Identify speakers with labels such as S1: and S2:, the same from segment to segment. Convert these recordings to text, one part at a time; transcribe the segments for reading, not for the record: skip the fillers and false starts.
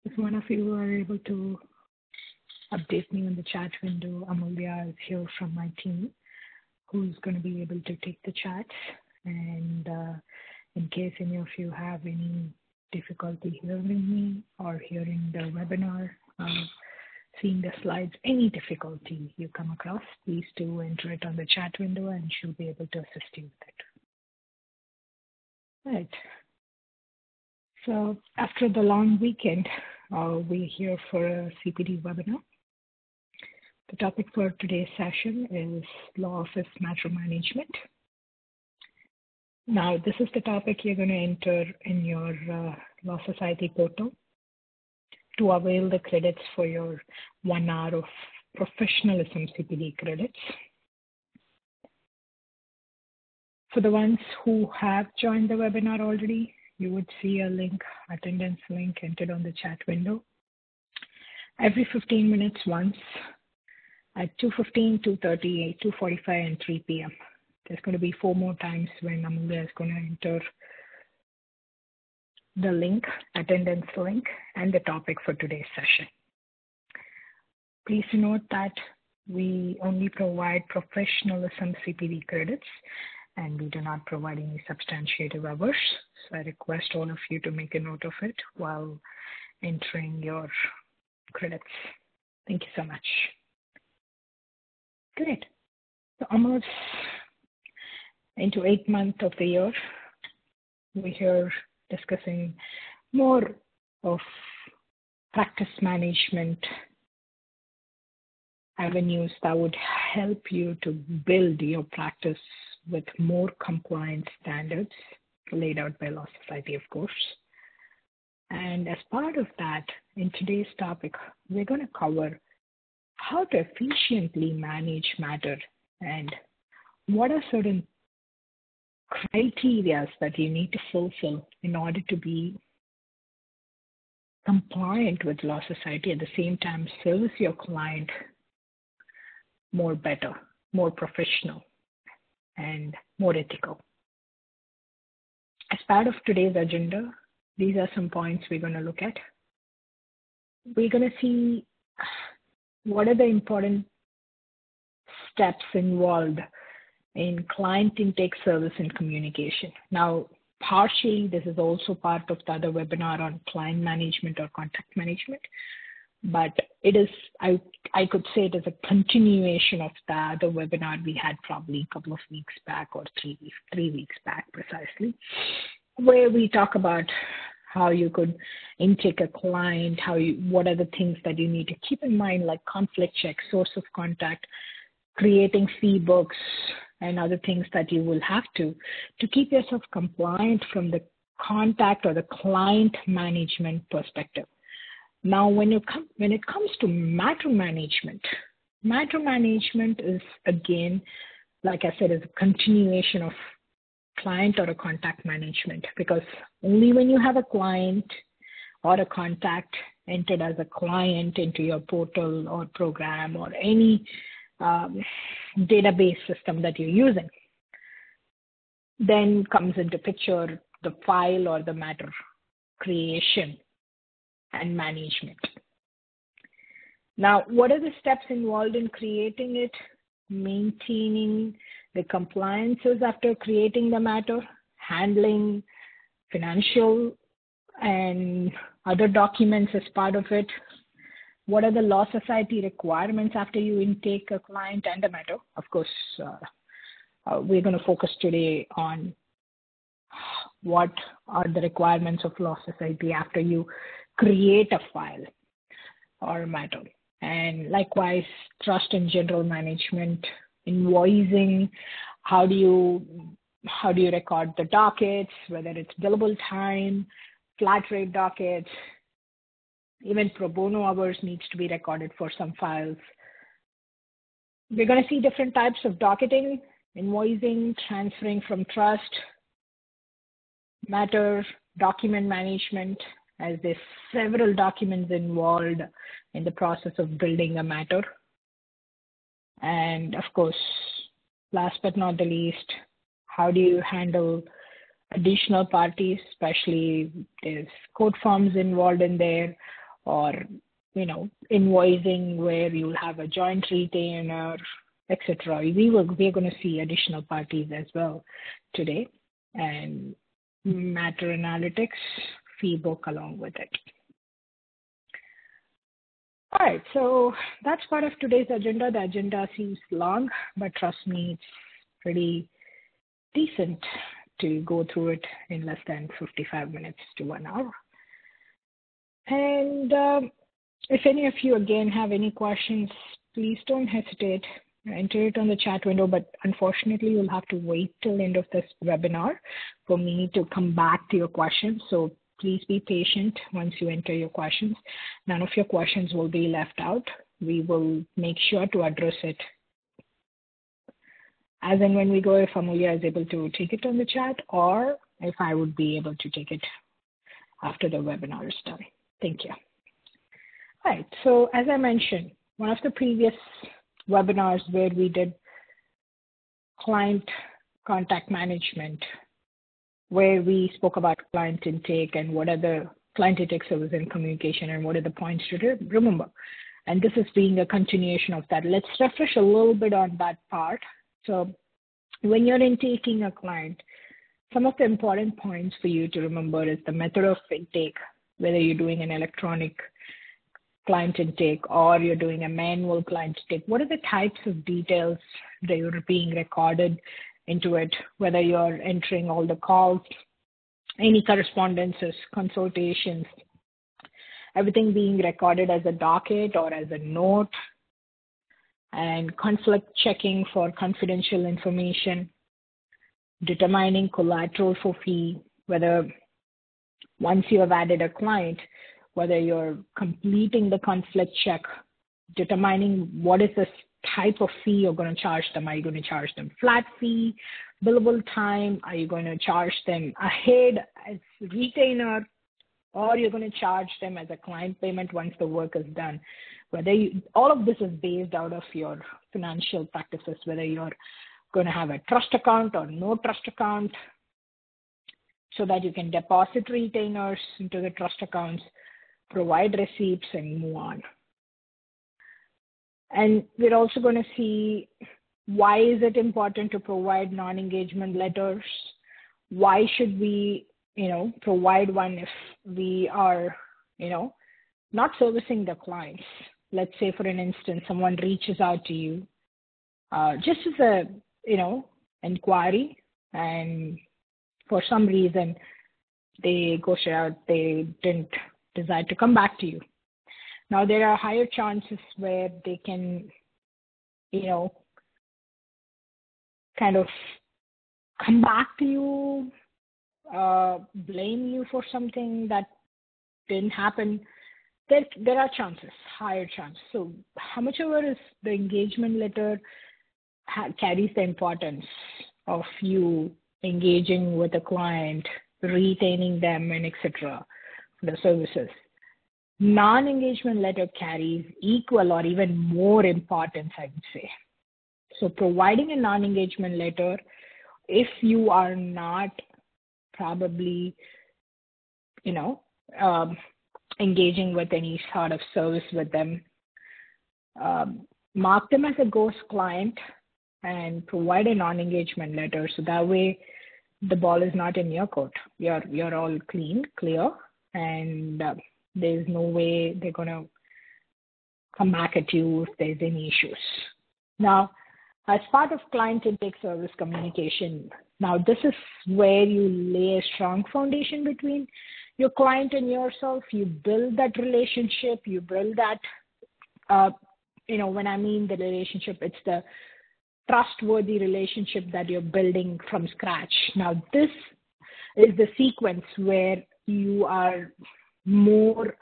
S1: If one of you are able to update me in the chat window, Amulya is here from my team who's going to be able to take the chats. And in case any of you have any difficulty hearing me or hearing the webinar, seeing the slides, any difficulty you come across, please do enter it on the chat window and she'll be able to assist you with it. Right. So after the long weekend, we're here for a CPD webinar. The topic for today's session is law office matter management. Now, this is the topic you're going to enter in your Law Society portal to avail the credits for your 1 hour of professionalism CPD credits. For the ones who have joined the webinar already, you would see a link, attendance link entered on the chat window. Every 15 minutes once at 2:15, 2:30, 2:45, and 3 p.m. There's going to be 4 more times when Amulya is going to enter the link, attendance link, and the topic for today's session. Please note that we only provide professionalism CPD credits and we do not provide any substantiative hours. So I request all of you to make a note of it while entering your credits. Thank you so much. Great. So almost into 8th month of the year, we're here discussing more of practice management avenues that would help you to build your practice with more compliance standards laid out by Law Society, of course. And as part of that, in today's topic, we're going to cover how to efficiently manage matter and what are certain criteria that you need to fulfill in order to be compliant with Law Society, at the same time service your client more better, more professional, and more ethical. As part of today's agenda, these are some points we're going to look at. We're going to see what are the important steps involved in client intake, service, and communication. Now, partially, this is also part of the other webinar on client management or contact management, but it is, I could say it is a continuation of the other webinar we had probably a couple of weeks back or 3 weeks back precisely, where we talk about how you could intake a client, what are the things that you need to keep in mind, like conflict check, source of contact, creating fee books, and other things that you will have to keep yourself compliant from the contact or the client management perspective. Now, when it comes to matter management is, again, like I said, is a continuation of client or a contact management, because only when you have a client or a contact entered as a client into your portal or program or any database system that you're using, then comes into picture the file or the matter creation and management. Now, what are the steps involved in creating it, maintaining the compliances after creating the matter, handling financial and other documents as part of it? What are the Law Society requirements after you intake a client and a matter? Of course, we're going to focus today on what are the requirements of Law Society after you create a file or a matter. And likewise, trust and general management, invoicing, how do you record the dockets, whether it's billable time, flat rate dockets, even pro bono hours needs to be recorded for some files. We're going to see different types of docketing, invoicing, transferring from trust, matter, document management, as there's several documents involved in the process of building a matter. And of course, last but not the least, how do you handle additional parties, especially there's code forms involved in there, or, invoicing where you'll have a joint retainer, etc. We're going to see additional parties as well today, and matter analytics, fee book along with it. All right, so that's part of today's agenda. The agenda seems long, but trust me, it's pretty decent to go through it in less than 55 minutes to 1 hour. And if any of you, again, have any questions, please don't hesitate. Enter it on the chat window, but unfortunately, you'll have to wait till the end of this webinar for me to come back to your questions. So please be patient once you enter your questions. None of your questions will be left out. We will make sure to address it as and when we go, if Amelia is able to take it on the chat, or if I would be able to take it after the webinar is done. Thank you. All right, so as I mentioned, one of the previous webinars where we did client contact management, where we spoke about client intake and what are the client intake service and communication and what are the points to remember. And this is being a continuation of that. Let's refresh a little bit on that part. So when you're intaking a client, some of the important points for you to remember is the method of intake, whether you're doing an electronic client intake or you're doing a manual client intake. What are the types of details that are being recorded into it, whether you're entering all the calls, any correspondences, consultations, everything being recorded as a docket or as a note, and conflict checking for confidential information, determining collateral for fee, whether once you have added a client, whether you're completing the conflict check, determining what is the type of fee you're going to charge them. Are you going to charge them flat fee, billable time? Are you going to charge them ahead as retainer? Or you're going to charge them as a client payment once the work is done? All of this is based out of your financial practices, whether you're going to have a trust account or no trust account, so that you can deposit retainers into the trust accounts, provide receipts, and move on. And we're also going to see why is it important to provide non-engagement letters? Why should we, provide one if we are, not servicing the clients? Let's say, for an instance, someone reaches out to you just as a, inquiry, and for some reason they ghosted out, they didn't decide to come back to you. Now, there are higher chances where they can, kind of come back to you, blame you for something that didn't happen. There are chances, higher chances. So how much ever is the engagement letter carries the importance of you engaging with a client, retaining them, and etc. for the services. Non-engagement letter carries equal or even more importance, I would say. So providing a non-engagement letter, if you are not probably, engaging with any sort of service with them, mark them as a ghost client and provide a non-engagement letter. So that way the ball is not in your court. You're all clear, and there's no way they're going to come back at you if there's any issues. Now, as part of client intake service communication, now this is where you lay a strong foundation between your client and yourself. You build that relationship. You build that, when I mean the relationship, it's the trustworthy relationship that you're building from scratch. Now, this is the sequence where you are more,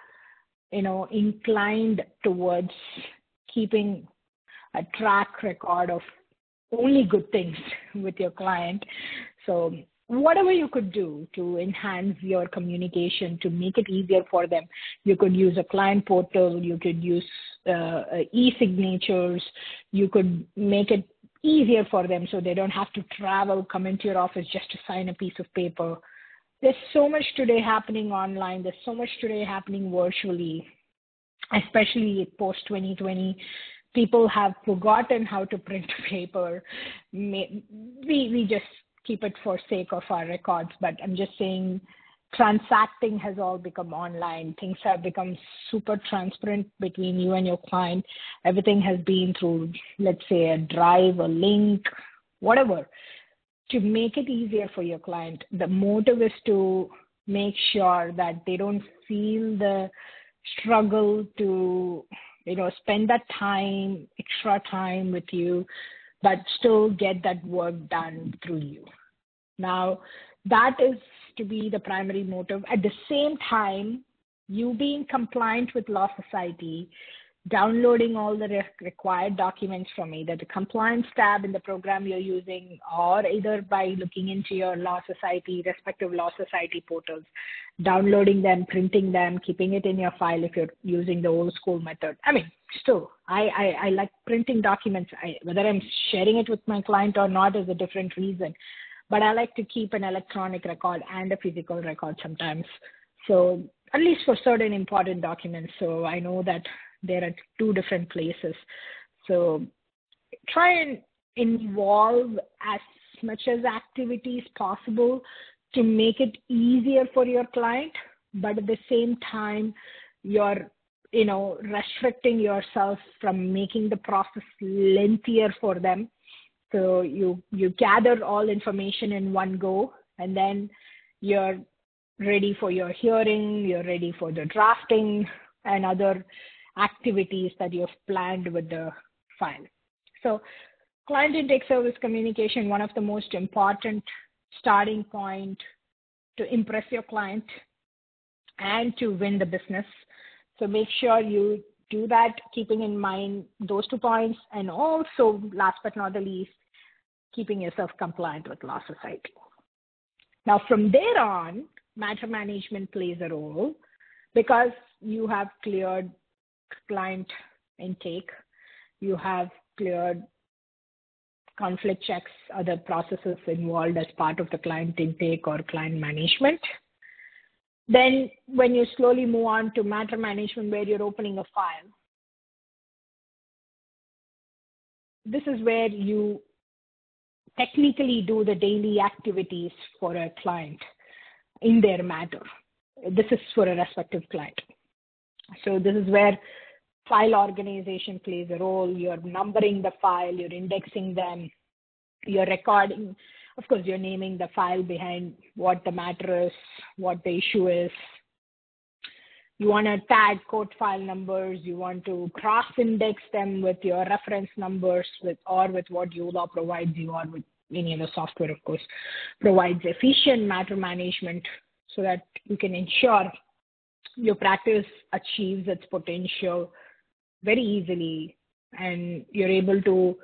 S1: inclined towards keeping a track record of only good things with your client. So whatever you could do to enhance your communication, to make it easier for them, you could use a client portal, you could use e-signatures, you could make it easier for them so they don't have to travel, come into your office just to sign a piece of paper. There's so much today happening online. There's so much today happening virtually. especially post 2020, people have forgotten how to print paper. We just keep it for sake of our records, but I'm just saying transacting has all become online. Things have become super transparent between you and your client. Everything has been through, let's say, a drive, a link, whatever. To make it easier for your client, the motive is to make sure that they don't feel the struggle to, spend that time, extra time with you, but still get that work done through you. Now, that is to be the primary motive. At the same time, you being compliant with Law Society, downloading all the required documents from either the compliance tab in the program you're using, or either by looking into your Law Society, respective Law Society portals, downloading them, printing them, keeping it in your file if you're using the old school method. I mean, still, I like printing documents. Whether I'm sharing it with my client or not is a different reason. But I like to keep an electronic record and a physical record sometimes. So at least for certain important documents. So I know that there are two different places. So try and involve as much as activities possible to make it easier for your client, but at the same time, you're restricting yourself from making the process lengthier for them. So you gather all information in one go, and then you're ready for your hearing, you're ready for the drafting and other activities that you've planned with the file. So client intake service communication, one of the most important starting point to impress your client and to win the business. So make sure you do that, keeping in mind those 2 points, and also, last but not the least, keeping yourself compliant with Law Society. Now, from there on, matter management plays a role because you have cleared client intake, you have cleared conflict checks, other processes involved as part of the client intake or client management. Then when you slowly move on to matter management, where you're opening a file, this is where you technically do the daily activities for a client in their matter. This is for a respective client. So this is where file organization plays a role. You're numbering the file, you're indexing them, you're recording. Of course, you're naming the file behind what the matter is, what the issue is. You want to tag court file numbers. You want to cross-index them with your reference numbers with what uLaw provides you, or with any other software, of course, provides efficient matter management so that you can ensure your practice achieves its potential very easily, and you're able to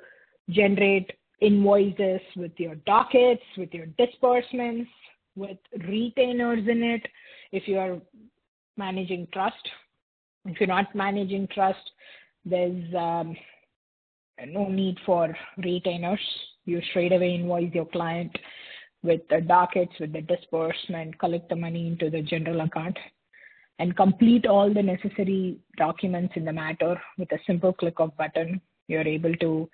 S1: generate invoices with your dockets, with your disbursements, with retainers in it if you are managing trust. If you're not managing trust, there's no need for retainers. You straight away invoice your client with the dockets, with the disbursement, collect the money into the general account, and complete all the necessary documents in the matter with a simple click of button. You're able to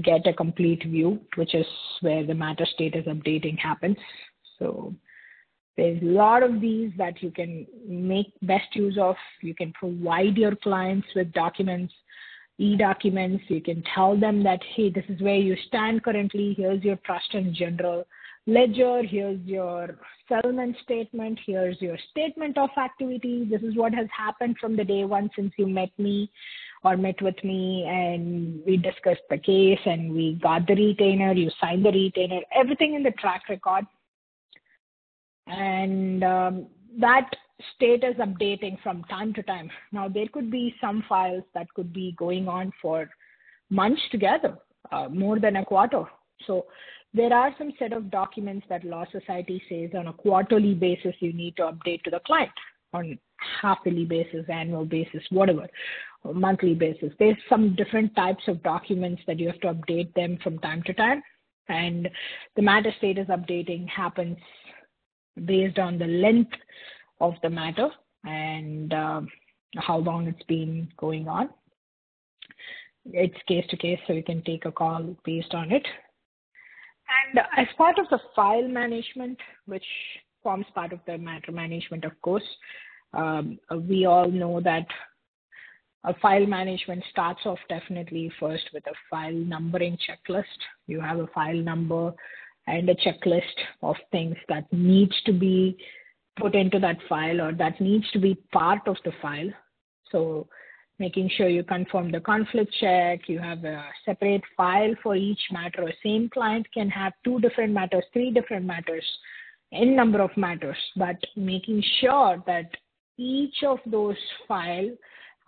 S1: get a complete view, which is where the matter status updating happens. So there's a lot of these that you can make best use of. You can provide your clients with documents, e-documents. You can tell them that, hey, this is where you stand currently. Here's your trust and general ledger. Here's your settlement statement. Here's your statement of activity. This is what has happened from the day one since you met me or met with me, and we discussed the case and we got the retainer. You signed the retainer, everything in the track record. And that status updating from time to time. Now, there could be some files that could be going on for months together, more than a quarter. So there are some set of documents that Law Society says on a quarterly basis you need to update to the client, on half-yearly basis, annual basis, whatever, or monthly basis. There's some different types of documents that you have to update them from time to time. And the matter status updating happens based on the length of the matter. And how long it's been going on. It's case to case, so you can take a call based on it. And as part of the file management, which forms part of the matter management, of course, we all know that a file management starts off definitely first with a file numbering checklist. You have a file number and a checklist of things that needs to be put into that file or that needs to be part of the file. So making sure you confirm the conflict check, you have a separate file for each matter. A same client can have 2 different matters, 3 different matters, n number of matters, but making sure that each of those files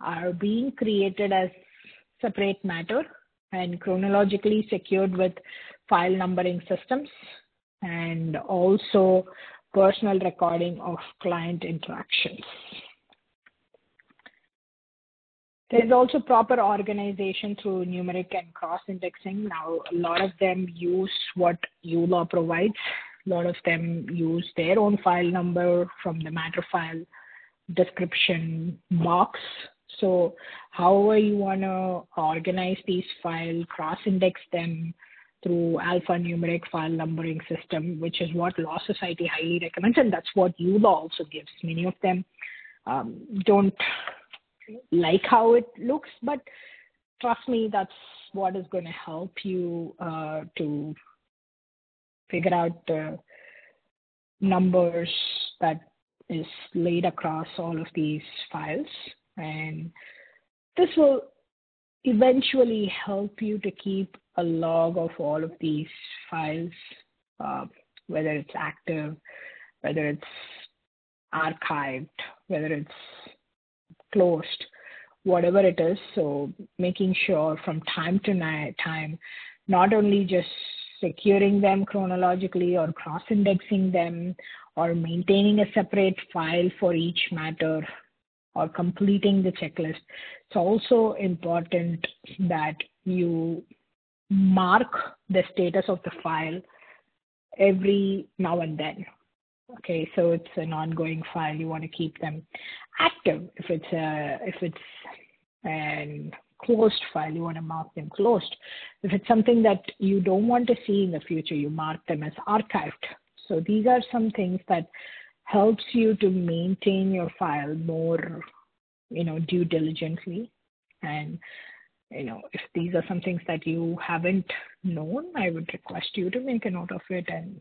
S1: are being created as separate matter and chronologically secured with file numbering systems, and also personal recording of client interactions. There's also proper organization through numeric and cross-indexing. Now, a lot of them use what uLaw provides. A lot of them use their own file number from the matter file description box. So however you want to organize these files, cross-index them through alphanumeric file numbering system, which is what Law Society highly recommends, and that's what uLaw also gives. Many of them don't like how it looks, but trust me, that's what is going to help you to figure out the numbers that is laid across all of these files. And this will eventually help you to keep a log of all of these files, whether it's active, whether it's archived, whether it's closed, whatever it is. So making sure from time to time, not only just securing them chronologically or cross-indexing them or maintaining a separate file for each matter or completing the checklist. It's also important that you mark the status of the file every now and then. Okay, so it's an ongoing file. You want to keep them active. If it's a closed file, you want to mark them closed. If it's something that you don't want to see in the future, you mark them as archived. So these are some things that helps you to maintain your file more, due diligently. And, if these are some things that you haven't known, I would request you to make a note of it and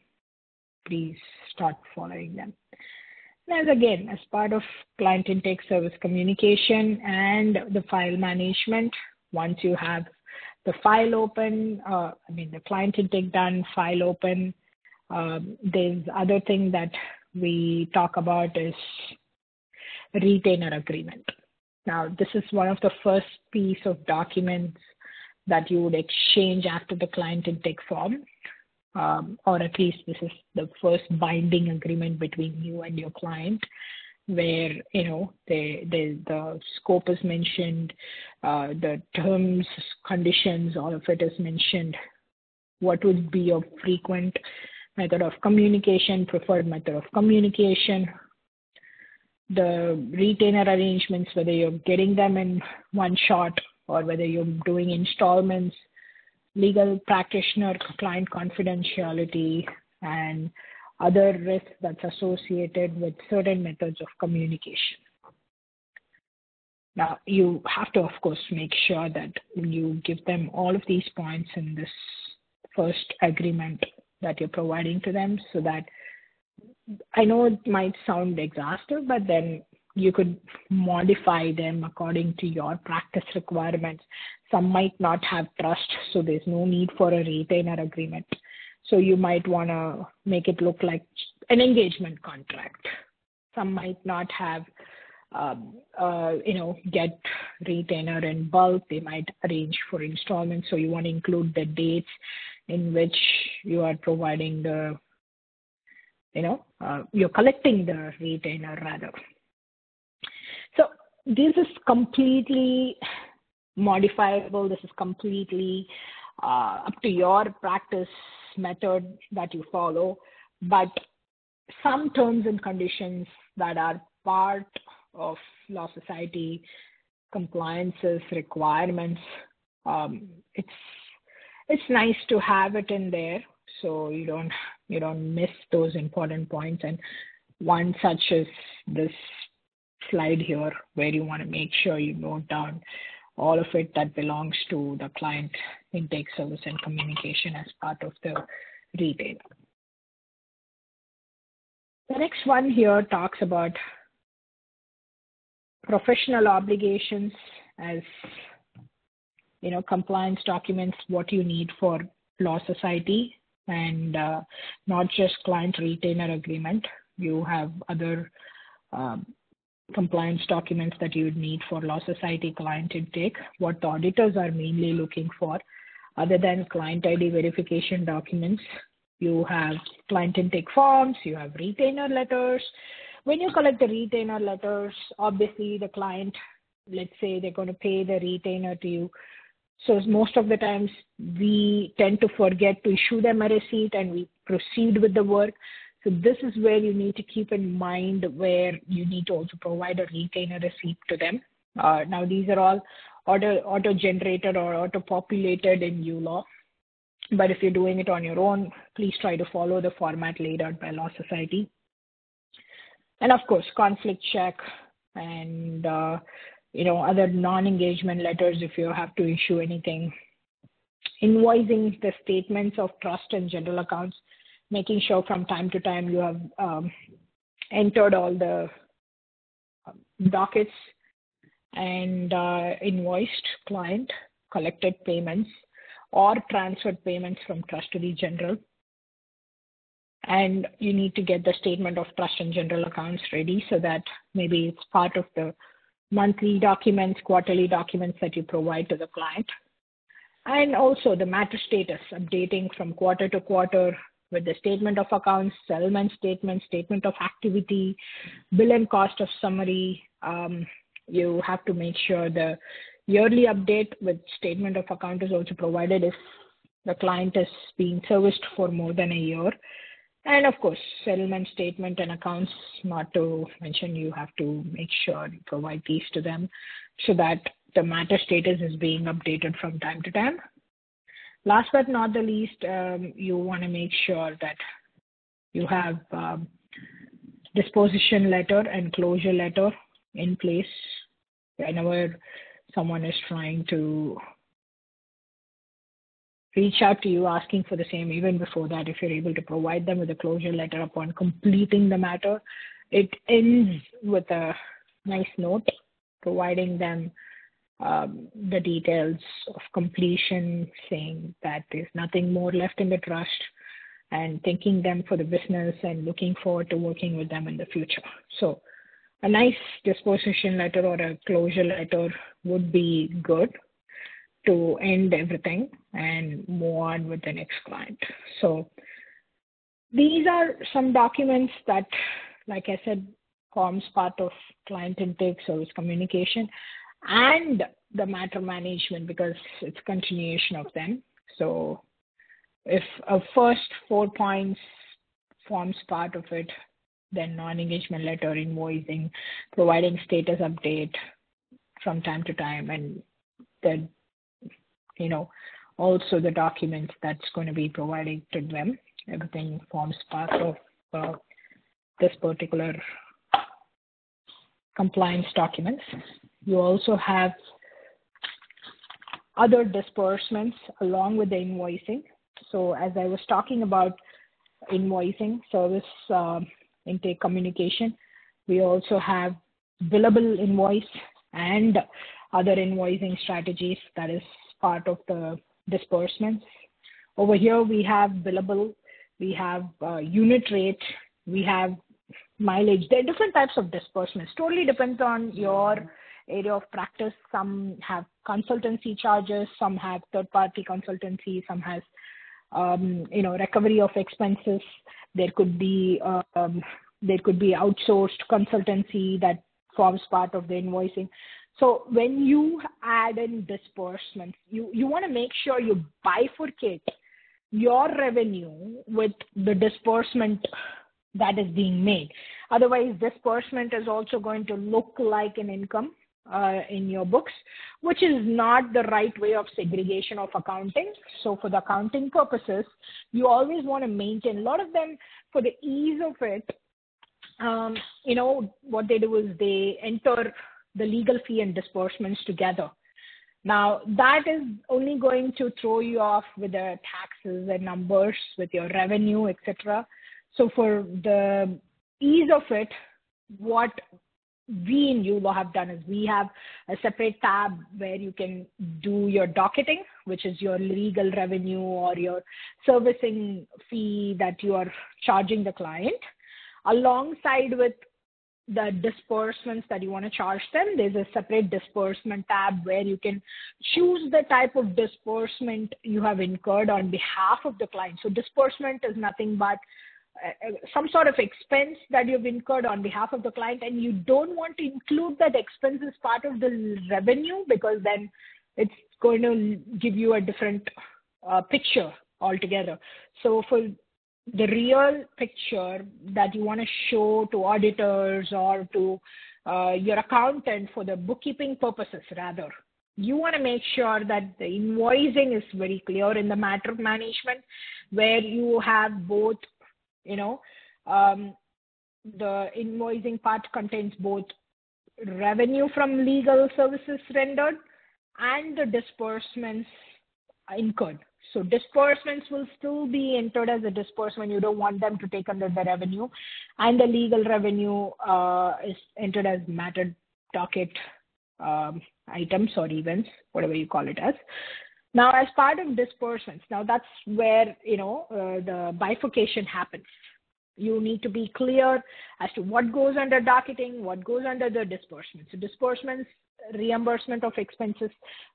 S1: please start following them. And again, as part of client intake service communication and the file management, once you have the file open, the client intake done, file open, there's other thing that we talk about is retainer agreement. Now, this is one of the first piece of documents that you would exchange after the client intake form, or at least this is the first binding agreement between you and your client, where the scope is mentioned, the terms, conditions, all of it is mentioned. What would be your frequent method of communication, preferred method of communication, the retainer arrangements, whether you're getting them in one shot or whether you're doing installments, legal practitioner, client confidentiality, and other risks that's associated with certain methods of communication. Now, you have to, of course, make sure that you give them all of these points in this first agreement that you're providing to them, so that I know it might sound exhaustive, but then you could modify them according to your practice requirements. Some might not have trust, so there's no need for a retainer agreement. So you might want to make it look like an engagement contract. Some might not have, get retainer in bulk. They might arrange for installments. So you want to include the dates in which you are providing the, you're collecting the retainer rather. So this is completely modifiable. This is completely up to your practice method that you follow. But some terms and conditions that are part of Law Society compliances, requirements. It's nice to have it in there so you don't miss those important points. And one such is this slide here where you want to make sure you note down all of it that belongs to the client intake, service, and communication as part of the retailer. The next one here talks about professional obligations as, compliance documents, what you need for Law Society, and not just client retainer agreement. You have other compliance documents that you would need for Law Society client intake, what the auditors are mainly looking for. Other than client ID verification documents, you have client intake forms, you have retainer letters. When you collect the retainer letters, obviously the client, let's say they're going to pay the retainer to you. So most of the times we tend to forget to issue them a receipt and we proceed with the work. So this is where you need to keep in mind where you need to also provide a retainer receipt to them. Now these are all auto-generated or auto-populated in uLaw. But if you're doing it on your own, please try to follow the format laid out by Law Society. And of course, conflict check and other non-engagement letters if you have to issue anything. Invoicing the statements of trust and general accounts, making sure from time to time you have entered all the dockets and invoiced client, collected payments, or transferred payments from trust to the general. And you need to get the statement of trust and general accounts ready so that maybe it's part of the monthly documents, quarterly documents that you provide to the client. And also the matter status, updating from quarter to quarter with the statement of accounts, settlement statement, statement of activity, bill and cost of summary. You have to make sure the yearly update with statement of account is also provided if the client is being serviced for more than a year. And of course, settlement statement and accounts, not to mention, you have to make sure you provide these to them so that the matter status is being updated from time to time. Last but not the least, you want to make sure that you have disposition letter and closure letter in place whenever someone is trying to reach out to you asking for the same. Even before that, if you're able to provide them with a closure letter upon completing the matter, it ends with a nice note providing them the details of completion, saying that there's nothing more left in the trust, and thanking them for the business and looking forward to working with them in the future. So a nice disposition letter or a closure letter would be good to end everything and move on with the next client. So these are some documents that, like I said, forms part of client intake, service communication, and the matter management, because it's continuation of them. So if a first 4 points forms part of it, then non-engagement letter, invoicing, providing status update from time to time, and then, also the documents that's going to be provided to them. Everything forms part of this particular compliance documents. You also have other disbursements along with the invoicing. So as I was talking about invoicing, service intake communication, we also have billable invoice and other invoicing strategies that is part of the disbursements. Over here we have billable, we have unit rate, we have mileage. There are different types of disbursements. Totally depends on your area of practice. Some have consultancy charges, some have third-party consultancy, some has recovery of expenses. There could be outsourced consultancy that forms part of the invoicing. So when you add in disbursements, you want to make sure you bifurcate your revenue with the disbursement that is being made. Otherwise, disbursement is also going to look like an income in your books, which is not the right way of segregation of accounting. So for the accounting purposes, you always want to maintain a lot of them for the ease of it. What they do is they enter the legal fee and disbursements together. Now, that is only going to throw you off with the taxes and numbers, with your revenue, etc. So for the ease of it, what we in uLaw have done is we have a separate tab where you can do your docketing, which is your legal revenue or your servicing fee that you are charging the client. Alongside with the disbursements that you want to charge them, there's a separate disbursement tab where you can choose the type of disbursement you have incurred on behalf of the client. So disbursement is nothing but some sort of expense that you've incurred on behalf of the client, and you don't want to include that expense as part of the revenue, because then it's going to give you a different picture altogether. So for the real picture that you want to show to auditors or to your accountant for the bookkeeping purposes, rather, you want to make sure that the invoicing is very clear in the matter of management, where you have both, the invoicing part contains both revenue from legal services rendered and the disbursements incurred. So disbursements will still be entered as a disbursement. You don't want them to take under the revenue, and the legal revenue is entered as matter docket items or events, whatever you call it as. Now, as part of disbursements, now that's where the bifurcation happens. You need to be clear as to what goes under docketing, what goes under the disbursements. So disbursements, reimbursement of expenses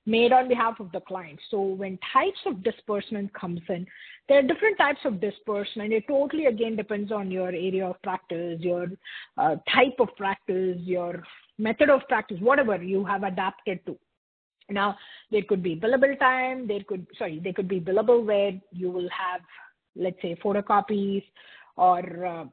S1: made on behalf of the client. So when types of disbursement comes in, there are different types of disbursement. It totally, again, depends on your area of practice, your type of practice, your method of practice, whatever you have adapted to. Now, there could be billable time. There could be billable where you will have, let's say, photocopies or,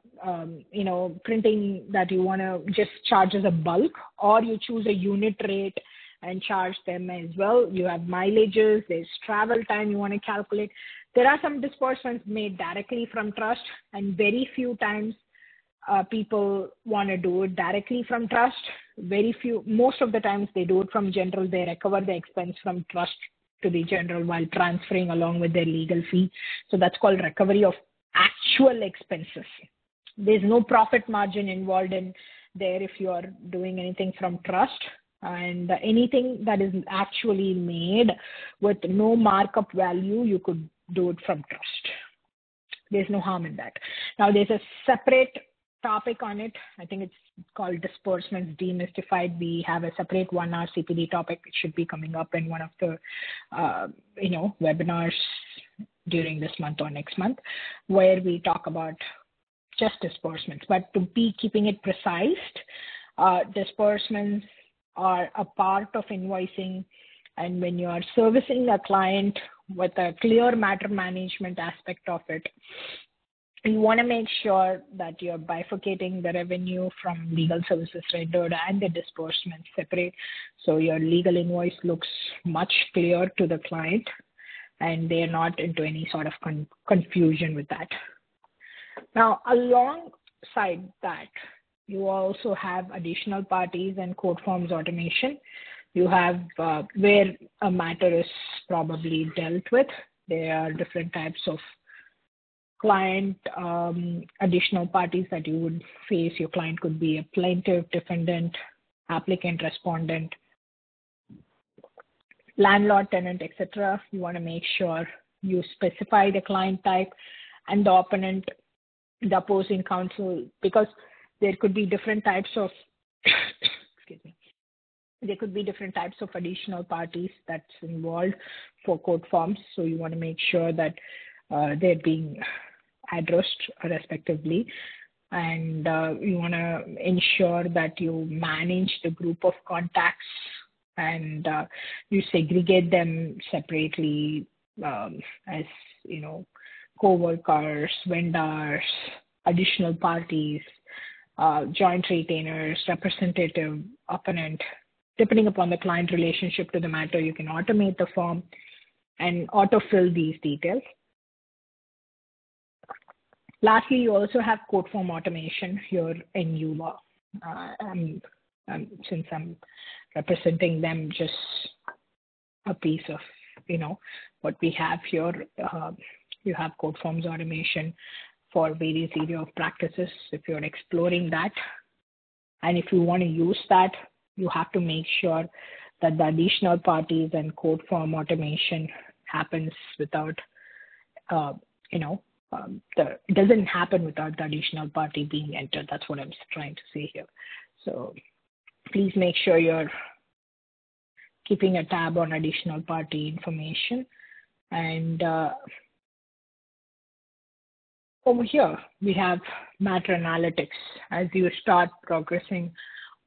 S1: printing that you want to just charge as a bulk, or you choose a unit rate and charge them as well. You have mileages, there's travel time you want to calculate. There are some disbursements made directly from trust, and very few times people want to do it directly from trust. Most of the times they do it from general. They recover the expense from trust to the general while transferring along with their legal fee. So that's called recovery of actual expenses. There's no profit margin involved in there if you are doing anything from trust, and anything that is actually made with no markup value, you could do it from trust. There's no harm in that. Now, there's a separate topic on it. I think it's called Disbursements Demystified. We have a separate 1-hour CPD topic. It should be coming up in one of the, webinars during this month or next month, where we talk about just disbursements. But to be keeping it precise, disbursements are a part of invoicing, and when you are servicing a client with a clear matter management aspect of it, you want to make sure that you're bifurcating the revenue from legal services rendered and the disbursements separate, so your legal invoice looks much clearer to the client and they're not into any sort of confusion with that. Now, alongside that, you also have additional parties and court forms automation. You have where a matter is probably dealt with. There are different types of client additional parties that you would face. Your client could be a plaintiff, defendant, applicant, respondent, landlord, tenant, etc. You want to make sure you specify the client type and the opponent, the opposing counsel, because there could be different types of there could be different types of additional parties that's involved for court forms. So you want to make sure that they're being addressed respectively, and you want to ensure that you manage the group of contacts and you segregate them separately as co-workers, vendors, additional parties, joint retainers, representative, opponent. Depending upon the client relationship to the matter, you can automate the form and autofill these details. Lastly, you also have code form automation here in uLaw. Since I'm representing them, just a piece of, what we have here. You have code forms automation for various area of practices if you're exploring that. And if you want to use that, you have to make sure that the additional parties and code form automation happens without, it doesn't happen without the additional party being entered. That's what I'm trying to say here. So please make sure you're keeping a tab on additional party information. And over here, we have matter analytics. As you start progressing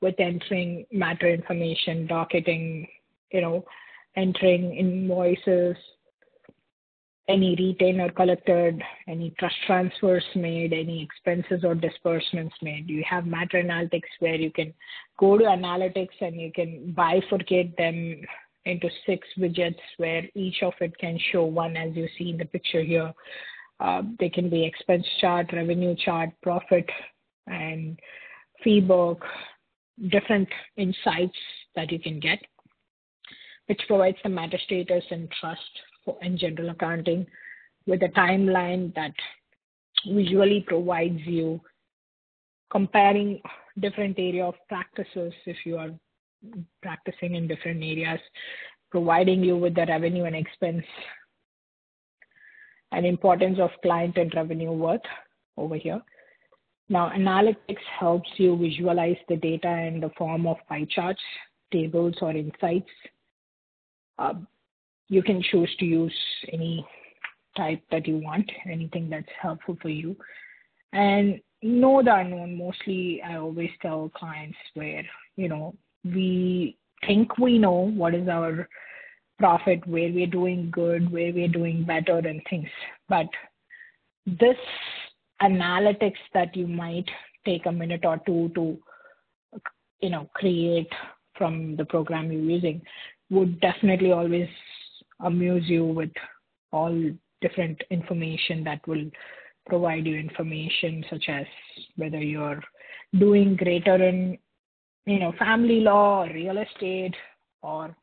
S1: with entering matter information, docketing, entering invoices, any retainer collected, any trust transfers made, any expenses or disbursements made. You have matter analytics where you can go to analytics and you can bifurcate them into 6 widgets where each of it can show one, as you see in the picture here. They can be expense chart, revenue chart, profit, and fee book, different insights that you can get, which provides the matter status and trust in general accounting with a timeline that visually provides you comparing different area of practices if you are practicing in different areas, providing you with the revenue and expense and importance of client and revenue worth over here. Now, analytics helps you visualize the data in the form of pie charts, tables, or insights. You can choose to use any type that you want, anything that's helpful for you. And know the unknown. Mostly, I always tell clients where, we think we know what is our profit, where we're doing good, where we're doing better and things. But this analytics that you might take a minute or two to, create from the program you're using would definitely always amuse you with all different information that will provide you information such as whether you're doing greater in, family law or real estate or,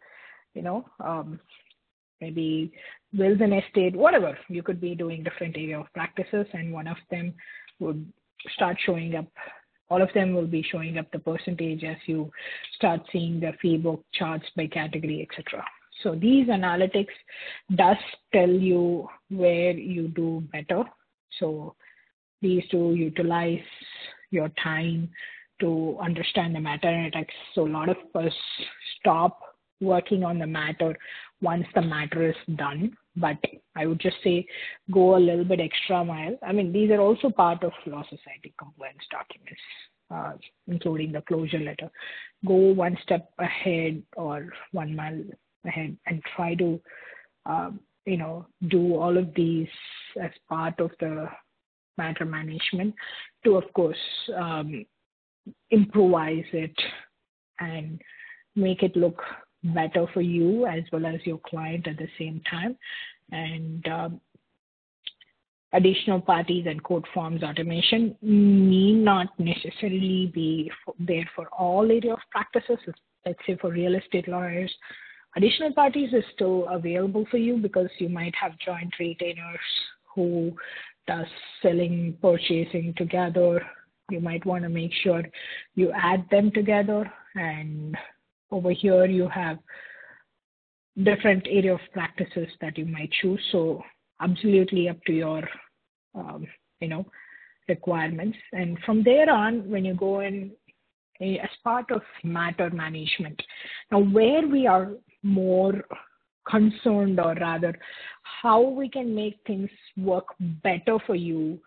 S1: maybe wills and estate, whatever. You could be doing different area of practices and one of them would start showing up. All of them will be showing up the percentage as you start seeing the fee book charts by category, etc. So these analytics does tell you where you do better. So please do utilize your time to understand the matter analytics. So a lot of us stop working on the matter once the matter is done. But I would just say go a little bit extra mile. I mean, these are also part of Law Society compliance documents, including the closure letter. Go one step ahead or 1 mile ahead and try to, do all of these as part of the matter management to, of course, improvise it and make it look better for you as well as your client at the same time. And additional parties and code forms automation need not necessarily be there for all area of practices. Let's say for real estate lawyers, additional parties is still available for you because you might have joint retainers who does selling, purchasing together. You might want to make sure you add them together. And over here you have different area of practices that you might choose. So absolutely up to your, requirements. And from there on, when you go in as part of matter management, now where we are more concerned, or rather how we can make things work better for you,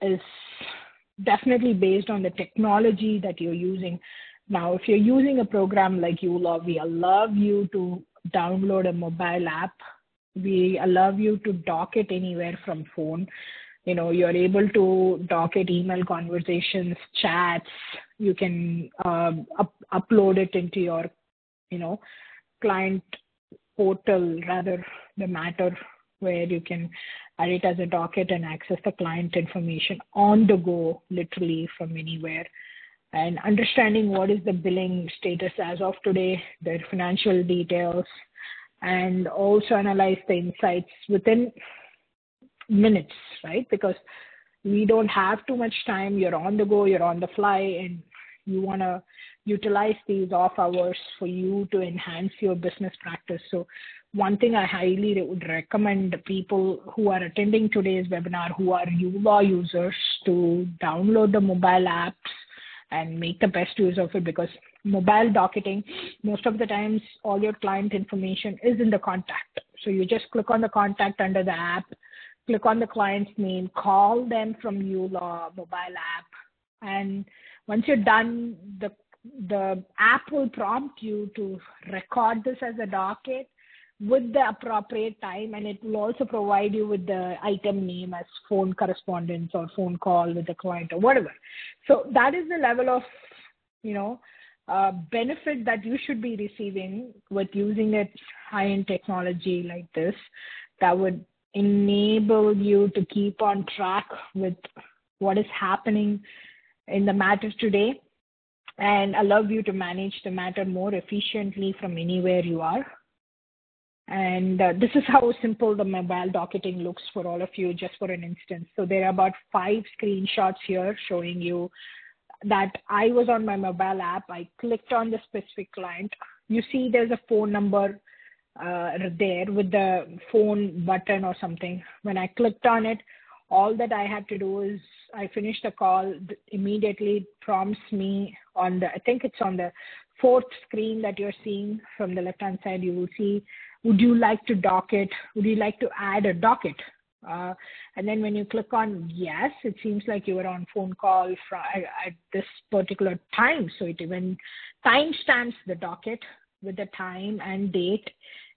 S1: is definitely based on the technology that you're using. Now, if you're using a program like uLaw, we allow you to download a mobile app. We allow you to dock it anywhere from phone. You're able to docket email conversations, chats. You can upload it into your, client portal, rather the matter, where you can add it as a docket and access the client information on the go, literally from anywhere. And understanding what is the billing status as of today, their financial details, and also analyze the insights within minutes, right? Because we don't have too much time. You're on the go, you're on the fly, and you want to utilize these off hours for you to enhance your business practice. So one thing I highly would recommend people who are attending today's webinar, who are uLaw users, to download the mobile apps and make the best use of it, because mobile docketing, most of the times, all your client information is in the contact. So you just click on the contact under the app, click on the client's name, call them from uLaw mobile app, and once you're done, the app will prompt you to record this as a docket with the appropriate time, and it will also provide you with the item name as phone correspondence or phone call with the client or whatever. So that is the level of, benefit that you should be receiving with using it high-end technology like this, that would enable you to keep on track with what is happening in the matter today and allow you to manage the matter more efficiently from anywhere you are. And this is how simple the mobile docketing looks for all of you, just for an instance. So there are about 5 screenshots here showing you that I was on my mobile app. I clicked on the specific client. You see there's a phone number there with the phone button or something. When I clicked on it, all that I had to do is I finished the call, immediately prompts me on I think it's on the 4th screen that you're seeing from the left-hand side. You will see, would you like to docket? Would you like to add a docket? And then when you click on yes, it seems like you were on phone call at this particular time. So it even timestamps the docket with the time and date.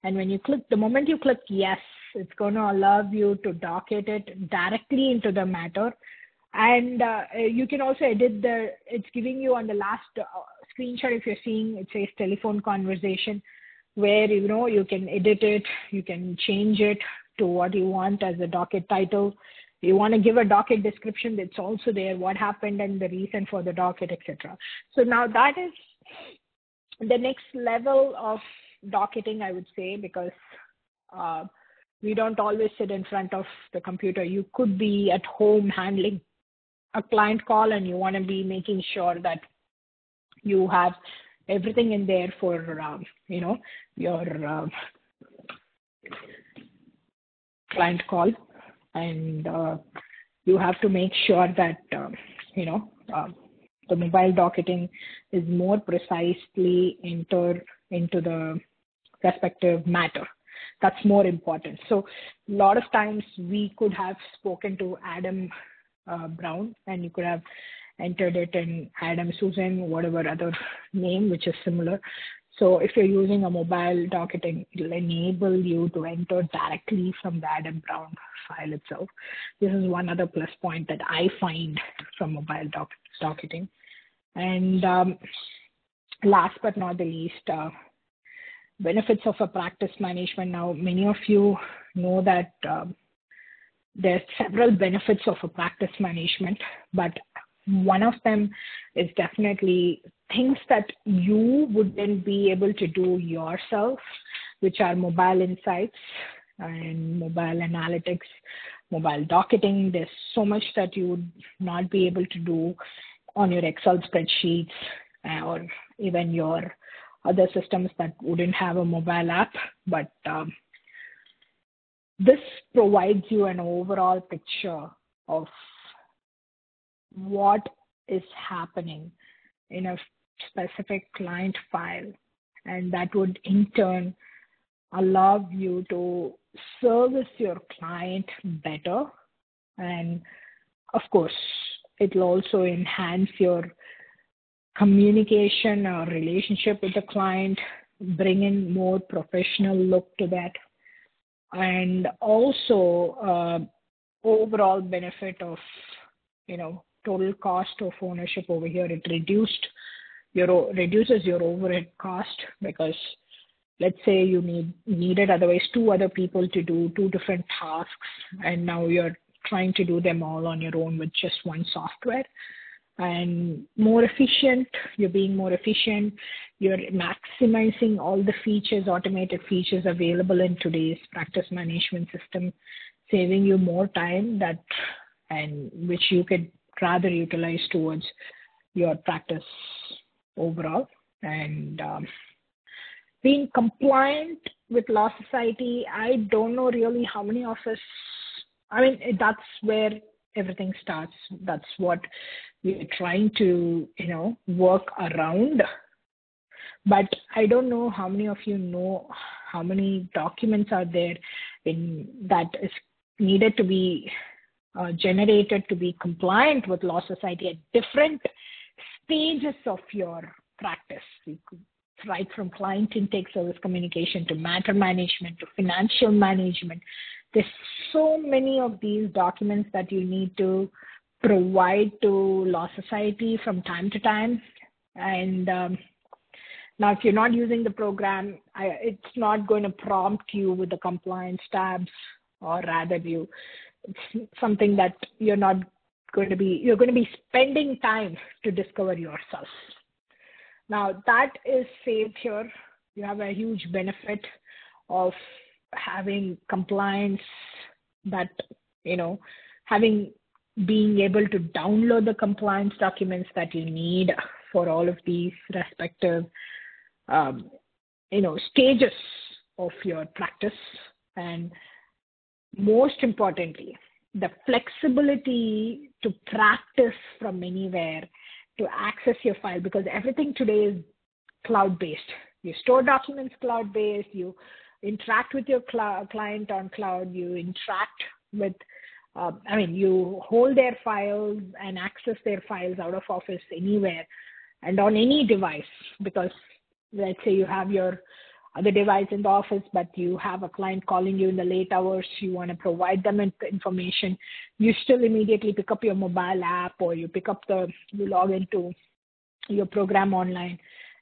S1: And when you click, the moment you click yes, it's going to allow you to docket it directly into the matter. And you can also edit it's giving you on the last screenshot, if you're seeing, it says telephone conversation, where, you can edit it, you can change it to what you want as a docket title. You want to give a docket description, that's also there, what happened and the reason for the docket, etc. So now that is the next level of docketing, I would say, because we don't always sit in front of the computer. You could be at home handling a client call, and you want to be making sure that you have everything in there for, your client call. And you have to make sure that, the mobile docketing is more precisely entered into the respective matter. That's more important. So a lot of times we could have spoken to Adam Brown, and you could have entered it in Adam Susan, whatever other name, which is similar. So if you're using a mobile docketing, it'll enable you to enter directly from the Adam Brown file itself. This is one other plus point that I find from mobile docketing. And last but not the least, benefits of a practice management. Now, many of you know that there are several benefits of a practice management, but one of them is definitely things that you wouldn't be able to do yourself, which are mobile insights and mobile analytics, mobile docketing. There's so much that you would not be able to do on your Excel spreadsheets or even your other systems that wouldn't have a mobile app. But this provides you an overall picture of what is happening in a specific client file, and that would in turn allow you to service your client better. And of course, it will also enhance your communication or relationship with the client, bring in more professional look to that. And also overall benefit of, total cost of ownership over here. It reduces your overhead cost, because let's say you needed otherwise two other people to do two different tasks, and now you're trying to do them all on your own with just one software. And more efficient, you're being more efficient, you're maximizing all the features, automated features available in today's practice management system, saving you more time which you could rather utilize towards your practice overall. And being compliant with Law Society, I don't know really how many of us, that's where everything starts. That's what we're trying to, work around. But I don't know how many of you know how many documents are there that is needed to be generated to be compliant with Law Society at different stages of your practice. Right from client intake, service communication, to matter management, to financial management. There's so many of these documents that you need to provide to Law Society from time to time. And now, if you're not using the program, it's not going to prompt you with the compliance tabs, or rather it's something that you're going to be spending time to discover yourself. Now, that is saved here. You have a huge benefit of having compliance, that, being able to download the compliance documents that you need for all of these respective, stages of your practice. And most importantly, the flexibility to practice from anywhere, to access your file, because everything today is cloud-based. You store documents cloud-based, you interact with your client on cloud, you interact with, you hold their files and access their files out of office anywhere and on any device, because let's say you have your other device in the office, but you have a client calling you in the late hours, you want to provide them information, you still immediately pick up your mobile app, or you log into your program online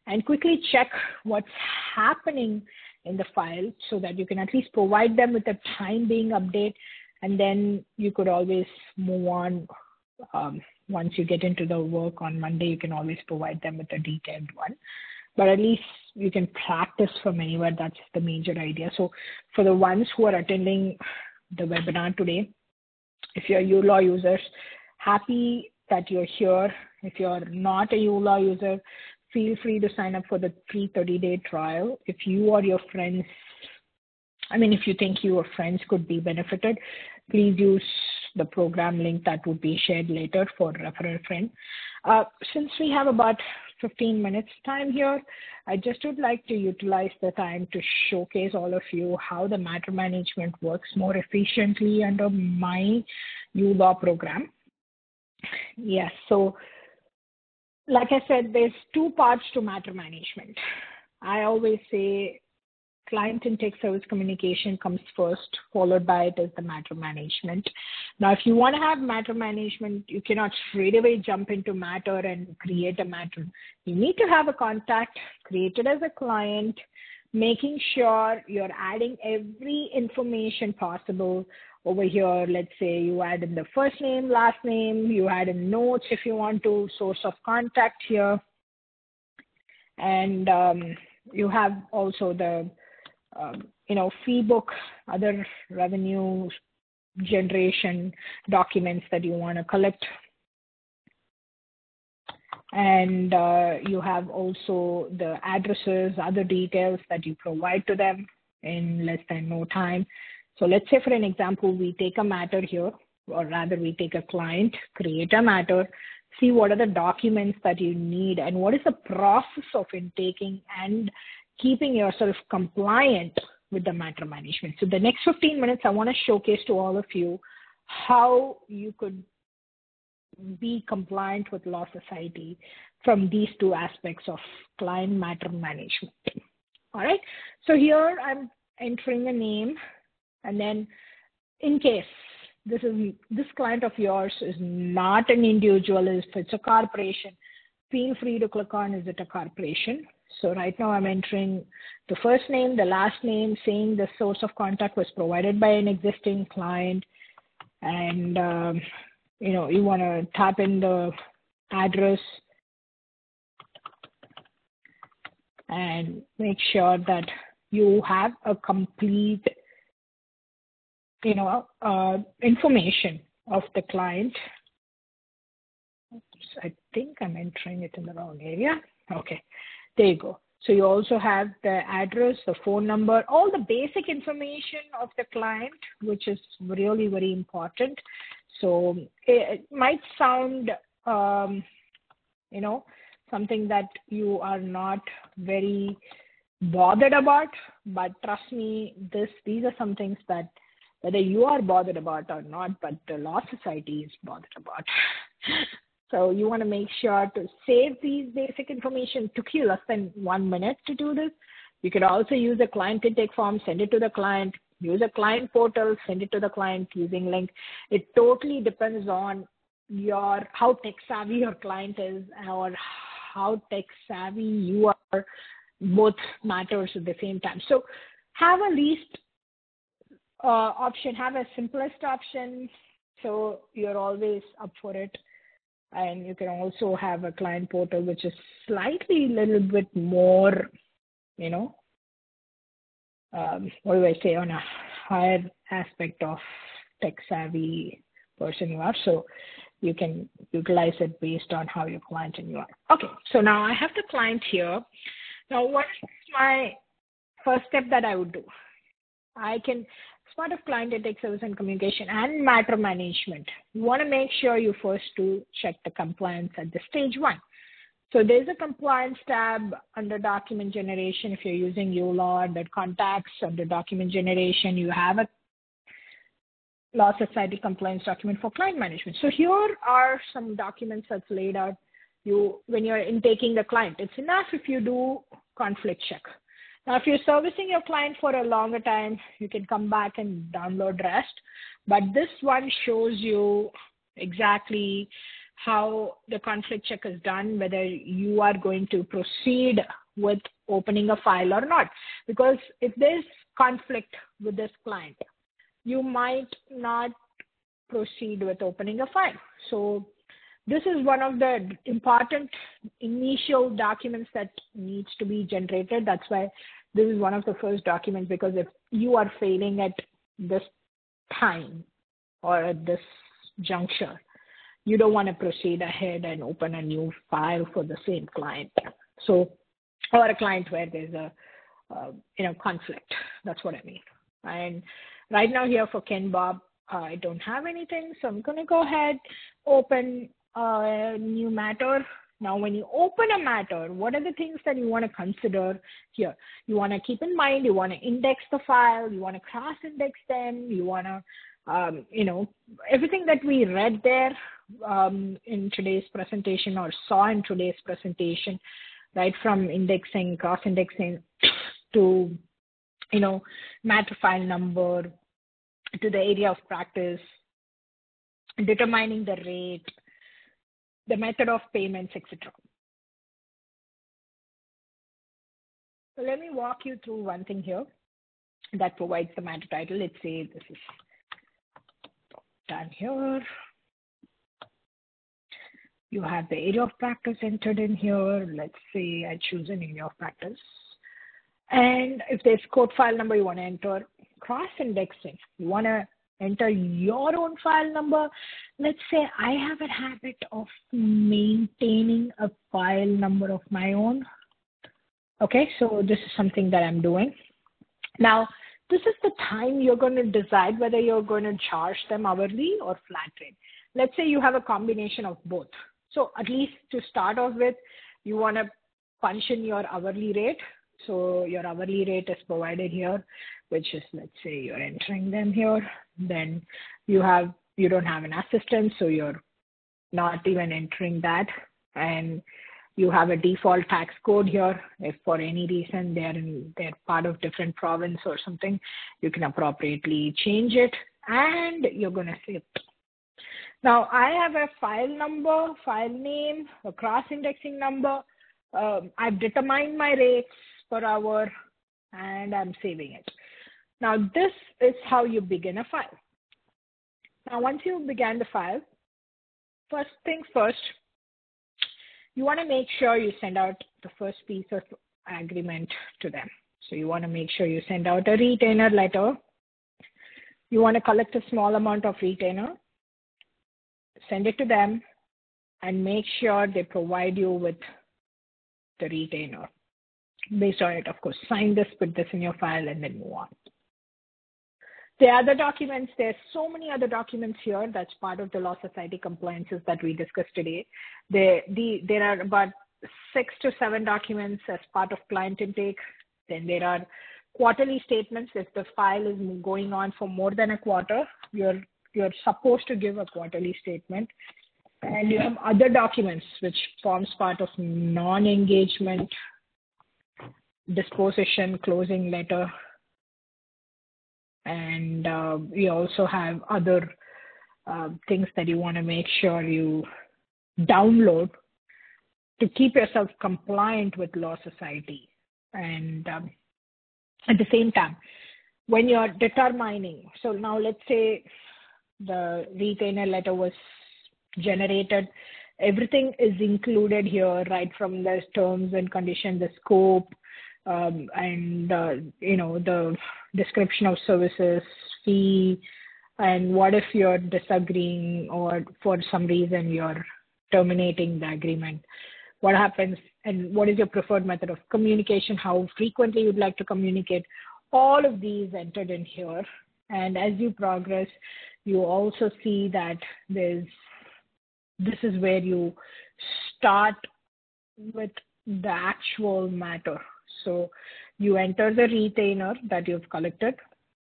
S1: and quickly check what's happening in the file, so that you can at least provide them with a time being update, and then you could always move on. Once you get into the work on Monday, you can always provide them with a detailed one. But at least you can practice from anywhere. That's the major idea. So for the ones who are attending the webinar today, if you're uLaw users, happy that you're here. If you're not a uLaw user, feel free to sign up for the free 30-day trial. If you or your friends, if you think your friends could be benefited, please use the program link that would be shared later for refer a friend. Since we have about 15 minutes time here, I just would like to utilize the time to showcase all of you how the matter management works more efficiently under my uLaw program. Yes, so like I said, there's two parts to matter management. I always say client intake, service communication comes first, followed by it is the matter management. Now, if you want to have matter management, you cannot straight away jump into matter and create a matter. You need to have a contact created as a client, making sure you're adding every information possible over here. Let's say you add in the first name, last name, you add in notes if you want to, source of contact here. And you have also the fee book, other revenue generation documents that you want to collect. And you have also the addresses, other details that you provide to them in less than no time. So let's say, for an example, we take a matter here, or rather we take a client, create a matter, see what are the documents that you need and what is the process of intaking and keeping yourself compliant with the matter management. So the next 15 minutes, I want to showcase to all of you how you could be compliant with Law Society from these two aspects of client matter management. All right. So here I'm entering a name, and then in case this client of yours is not an individual. If it's a corporation, feel free to click on, is it a corporation? So right now I'm entering the first name, the last name, saying the source of contact was provided by an existing client. And, you want to tap in the address and make sure that you have a complete, information of the client. Oops, I think I'm entering it in the wrong area. Okay, there you go. So you also have the address, the phone number, all the basic information of the client, which is really very important. So it might sound, something that you are not very bothered about, but trust me, these are some things that whether you are bothered about or not, but the Law Society is bothered about. So you want to make sure to save these basic information. It took you less than 1 minute to do this. You could also use a client intake form, send it to the client, use a client portal, send it to the client using link. It totally depends on how tech savvy your client is or how tech savvy you are. Both matters at the same time. So have a least option, have a simplest option, so you're always up for it. And you can also have a client portal, which is slightly little bit more, what do I say, on a higher aspect of tech savvy person you are. So you can utilize it based on how your client and you are. Okay, so now I have the client here. Now, what is my first step that I would do? As part of client intake, service and communication and matter management, you want to make sure you first do check the compliance at the stage 1. So there's a compliance tab under document generation. If you're using uLaw, under contacts, under document generation, you have a Law Society compliance document for client management. So here are some documents that's laid out. When you're intaking the client, it's enough if you do conflict check. Now, if you're servicing your client for a longer time, you can come back and download rest. But this one shows you exactly how the conflict check is done, whether you are going to proceed with opening a file or not. Because if there's conflict with this client, you might not proceed with opening a file. So this is one of the important initial documents that needs to be generated. That's why this is one of the first documents, because if you are failing at this time or at this juncture, you don't want to proceed ahead and open a new file for the same client. So, or a client where there's a conflict. That's what I mean. And right now here for Ken Bob, I don't have anything, so I'm going to go ahead, open a new matter. Now, when you open a matter, what are the things that you want to consider here? You want to keep in mind, you want to index the file, you want to cross-index them, you want to, everything that we read there in today's presentation or saw in today's presentation, right from indexing, cross-indexing to, matter file number, to the area of practice, determining the rate, the method of payments, etc. So let me walk you through one thing here that provides the matter title. Let's say this is done here. You have the area of practice entered in here. Let's say I choose an area of practice. And if there's code file number, you want to enter cross-indexing. You want to enter your own file number. Let's say I have a habit of maintaining a file number of my own. Okay, so this is something that I'm doing. Now, this is the time you're going to decide whether you're going to charge them hourly or flat rate. Let's say you have a combination of both. So at least to start off with, you want to punch in your hourly rate. So your hourly rate is provided here, which is, let's say you're entering them here. Then you don't have an assistant, so you're not even entering that. And you have a default tax code here. If for any reason they're part of different province or something, you can appropriately change it. and you're going to save it. Now, I have a file number, file name, a cross-indexing number. I've determined my rates per hour, and I'm saving it. Now, this is how you begin a file. Now, once you began the file, first things first, you want to make sure you send out the first piece of agreement to them. So you want to make sure you send out a retainer letter. You want to collect a small amount of retainer, send it to them, and make sure they provide you with the retainer. Based on it, of course, sign this, put this in your file, and then move on. The other documents, there's so many other documents here that's part of the Law Society compliances that we discussed today. There are about 6 to 7 documents as part of client intake. Then there are quarterly statements. If the file is going on for more than a quarter, you're supposed to give a quarterly statement. And you have other documents which forms part of non-engagement, disposition, closing letter. And we also have other things that you want to make sure you download to keep yourself compliant with Law Society. And at the same time, when you're determining, so now let's say the retainer letter was generated, everything is included here, right from the terms and conditions, the scope, and the description of services, fee, and what if you're disagreeing or for some reason you're terminating the agreement? What happens and what is your preferred method of communication? How frequently you'd like to communicate? All of these entered in here. And as you progress, you also see that this is where you start with the actual matter. So you enter the retainer that you've collected,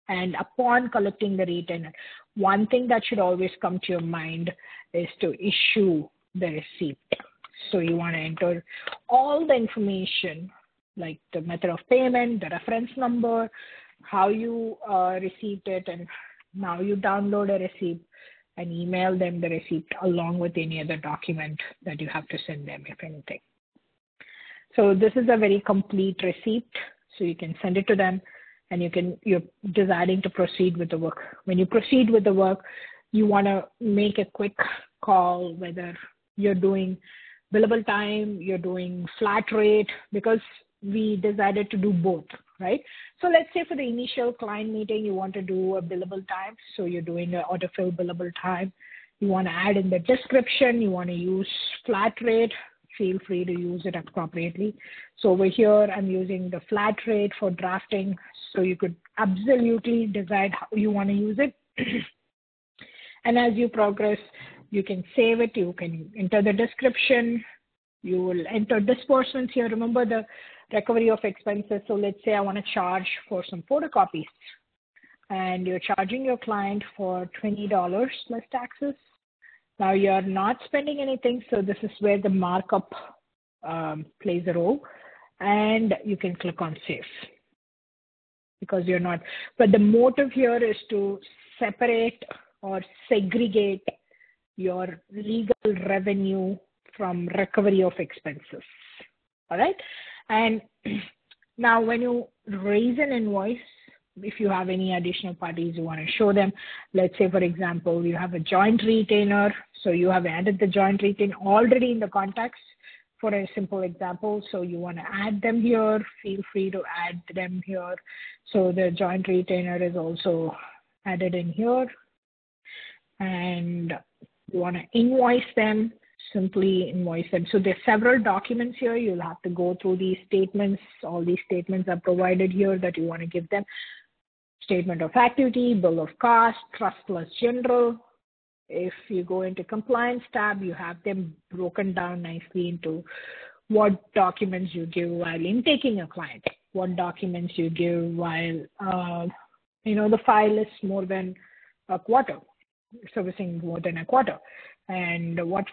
S1: and upon collecting the retainer, one thing that should always come to your mind is to issue the receipt. So you want to enter all the information, like the method of payment, the reference number, how you received it, and now you download a receipt and email them the receipt along with any other document that you have to send them, if anything. So this is a very complete receipt, so you can send it to them, and you're deciding to proceed with the work. When you proceed with the work, you want to make a quick call whether you're doing billable time, you're doing flat rate, because we decided to do both, right? So let's say for the initial client meeting, you want to do a billable time, so you're doing an autofill billable time. You want to add in the description, you want to use flat rate, feel free to use it appropriately. So over here, I'm using the flat rate for drafting, so you could absolutely decide how you want to use it. And as you progress, you can save it, you can enter the description, you will enter disbursements here. Remember the recovery of expenses. So let's say I want to charge for some photocopies, and you're charging your client for $20 plus taxes. Now you're not spending anything, so this is where the markup plays a role, and you can click on save because you're not. But the motive here is to separate or segregate your legal revenue from recovery of expenses. All right. And now when you raise an invoice, if you have any additional parties you want to show them, let's say, for example, you have a joint retainer. So you have added the joint retainer already in the context for a simple example. So you want to add them here, feel free to add them here. So the joint retainer is also added in here. And you want to invoice them, simply invoice them. So there are several documents here. You'll have to go through these statements. All these statements are provided here that you want to give them. Statement of activity, bill of cost, trust plus general. If you go into compliance tab, you have them broken down nicely into what documents you give while intaking a client, what documents you give while, the file is more than a quarter, servicing more than a quarter, and what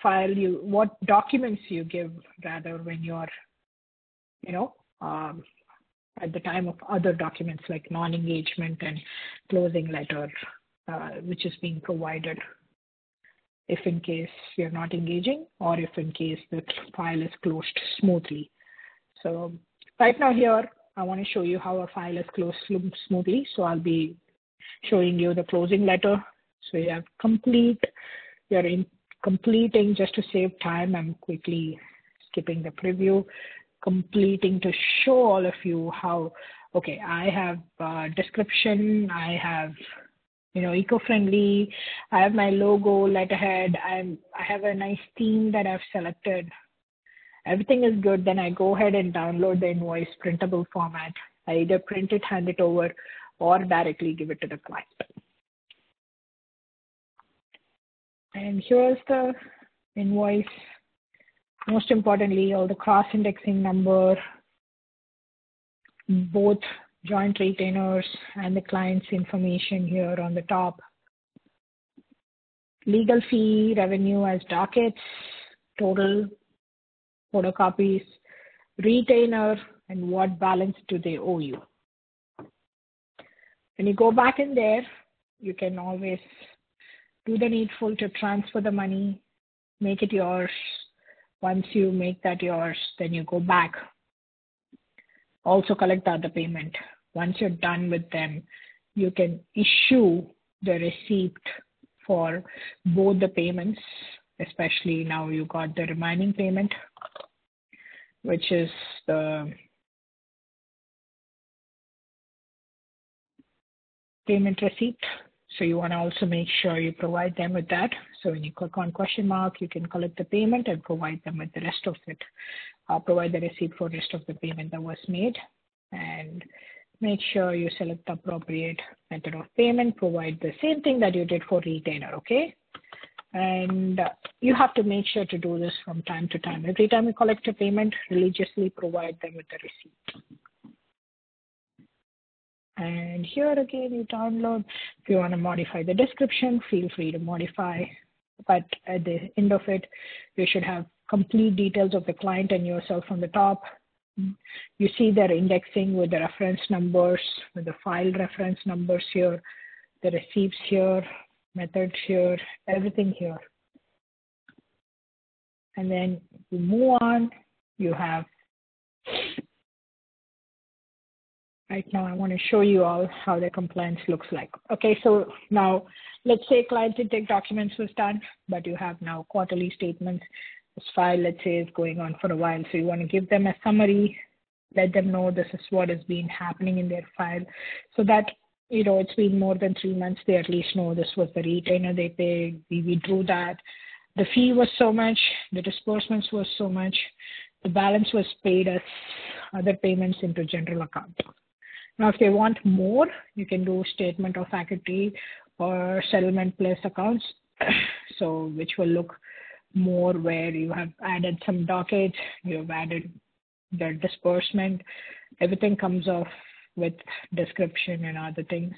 S1: documents you give rather when you're, at the time of other documents like non-engagement and closing letter which is being provided if in case you're not engaging or if in case the file is closed smoothly. So right now here, I want to show you how a file is closed smoothly. So I'll be showing you the closing letter. So you have you're completing just to save time. I'm quickly skipping the preview, completing to show all of you how, okay, I have description, I have eco-friendly, I have my logo, letterhead, I have a nice theme that I've selected. Everything is good. Then I go ahead and download the invoice printable format. I either print it, hand it over, or directly give it to the client. And here's the invoice. Most importantly, all the cross-indexing number, both joint retainers and the client's information here on the top. Legal fee, revenue as dockets, total photocopies, retainer, and what balance do they owe you. When you go back in there, you can always do the needful to transfer the money, make it yours. Once you make that yours, then you go back. Also collect the other payment. Once you're done with them, you can issue the receipt for both the payments, especially now you got the remaining payment, which is the payment receipt. So you want to also make sure you provide them with that. So when you click on question mark, you can collect the payment and provide them with the rest of it. Provide the receipt for the rest of the payment that was made. And make sure you select the appropriate method of payment. Provide the same thing that you did for retainer, okay? And you have to make sure to do this from time to time. Every time you collect a payment, religiously provide them with the receipt. And here again, you download. If you want to modify the description, feel free to modify. But at the end of it, you should have complete details of the client and yourself on the top. You see their indexing with the reference numbers, with the file reference numbers here, the receipts here, methods here, everything here. And then you move on, you have, right now I want to show you all how the compliance looks like. Okay, so now let's say client intake documents was done, but you have now quarterly statements. This file, let's say, is going on for a while. So you want to give them a summary, let them know this is what has been happening in their file so that, it's been more than 3 months. They at least know this was the retainer they paid. We drew that. The fee was so much. The disbursements was so much. The balance was paid as other payments into general account. Now, if they want more, you can do statement of faculty or settlement plus accounts. So which will look more where you have added some dockets, you have added the disbursement, everything comes off with description and other things.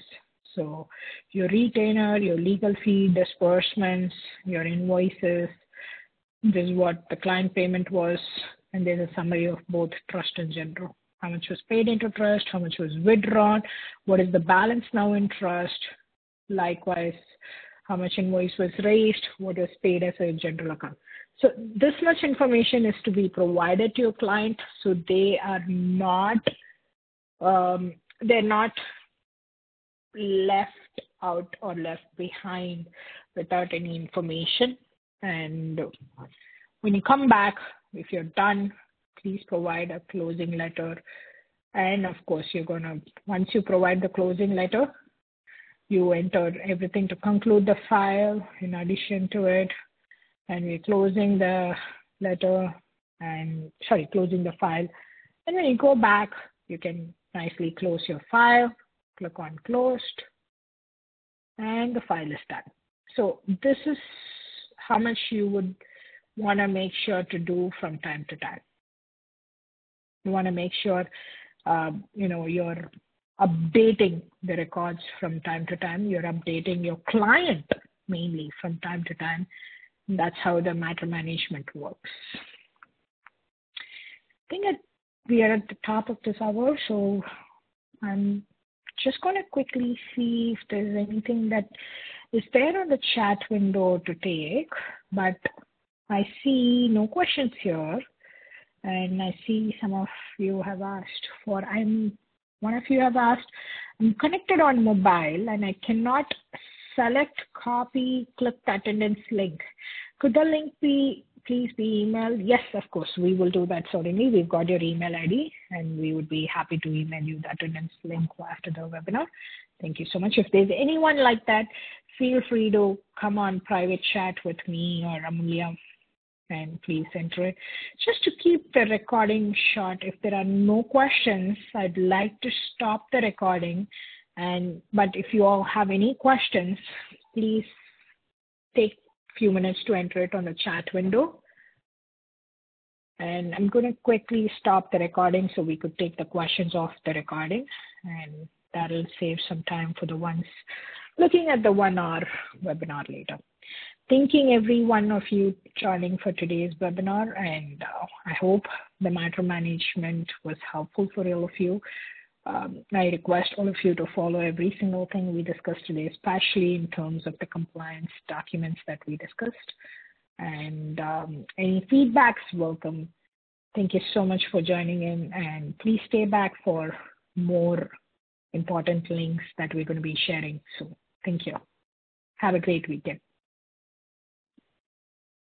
S1: So your retainer, your legal fee, disbursements, your invoices, this is what the client payment was, and there's a summary of both trust and general. How much was paid into trust, how much was withdrawn, what is the balance now in trust, likewise, how much invoice was raised, what was paid as a general account. So this much information is to be provided to your client, so they are not, they're not left out or left behind without any information. And when you come back, if you're done, please provide a closing letter. And of course, once you provide the closing letter, you enter everything to conclude the file in addition to it. And we're closing the letter and, closing the file. And when you go back, you can nicely close your file, click on closed, and the file is done. So this is how much you would want to make sure to do from time to time. You want to make sure, you're updating the records from time to time. You're updating your client mainly from time to time. That's how the matter management works. I think we are at the top of this hour, so I'm just going to quickly see if there's anything that is there on the chat window to take, but I see no questions here. And I see some of you have asked one of you have asked, I'm connected on mobile and I cannot select copy, click the attendance link. Could the link please be emailed? Yes, of course, we will do that certainly. We've got your email ID and we would be happy to email you the attendance link after the webinar. Thank you so much. If there's anyone like that, feel free to come on private chat with me or Amulya, and please enter it. Just to keep the recording short, if there are no questions, I'd like to stop the recording. But if you all have any questions, please take a few minutes to enter it on the chat window. And I'm going to quickly stop the recording so we could take the questions off the recording. And that'll save some time for the ones looking at the 1 hour webinar later. Thanking every one of you joining for today's webinar, and I hope the matter management was helpful for all of you. I request all of you to follow every single thing we discussed today, especially in terms of the compliance documents that we discussed. And any feedback's welcome. Thank you so much for joining in, and please stay back for more important links that we're going to be sharing soon. Thank you. Have a great weekend.